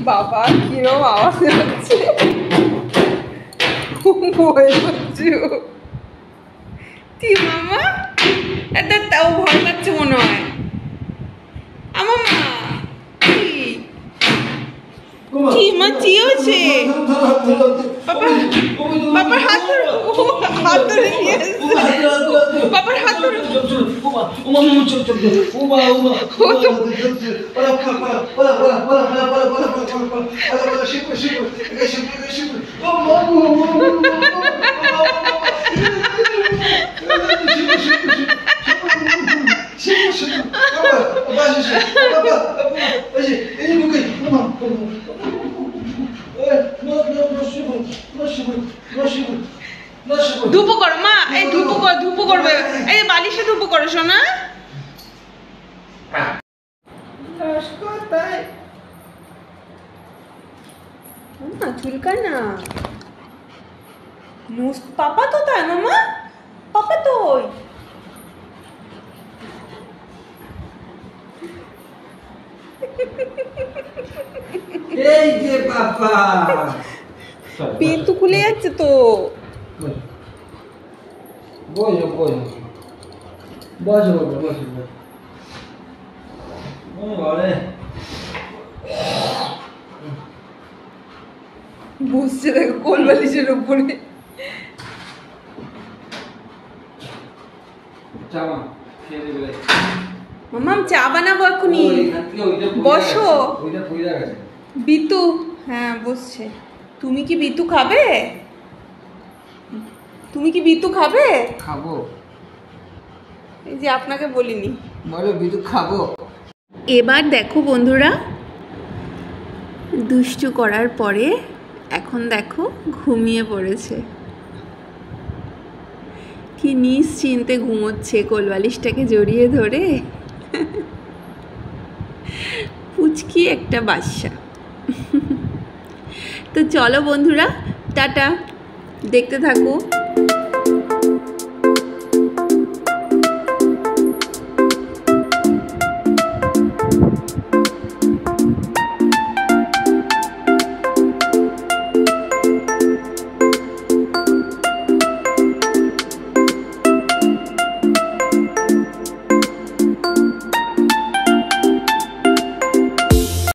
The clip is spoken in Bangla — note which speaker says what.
Speaker 1: বাবা কিরম আওয়াজ হচ্ছে, কি মামা এটা তাও ভয় পাচ্ছে মনে হয়। আমার মা কি মা কি হয়েছে? বাবার হাত ধরে নিয়ে বাবার হাত ধরে ধুপো করো মা, এই ধুপো করবে, এই বালিশে ধুপো করো শোনা। চুলকায় না পাপা তো তাই মামা, পাপা তো
Speaker 2: এই যে পাপা
Speaker 1: পেট তো খুলে যাচ্ছে তো।
Speaker 2: বসো বসো বসো বসো বসো
Speaker 1: বসছে দেখো কোল বালিশের উপরে। মামাম চা বানাবো এখনই, বসো। বিতু হ্যাঁ বসছে। তুমি কি বিতু খাবে? তুমি কি বিতু খাবে?
Speaker 2: খাবো।
Speaker 1: এই যে আপনাকে বলিনি,
Speaker 2: বলো বিতু খাবো।
Speaker 1: এবার দেখো বন্ধুরা, দুষ্টু করার পরে এখন দেখো ঘুমিয়ে পড়েছে। কি নিশ্চিন্তে ঘুমোচ্ছে কোলবালিশটাকে জড়িয়ে ধরে। পুচকি একটা বাচ্চা। তো চলো বন্ধুরা, টাটা, দেখতে থাকো।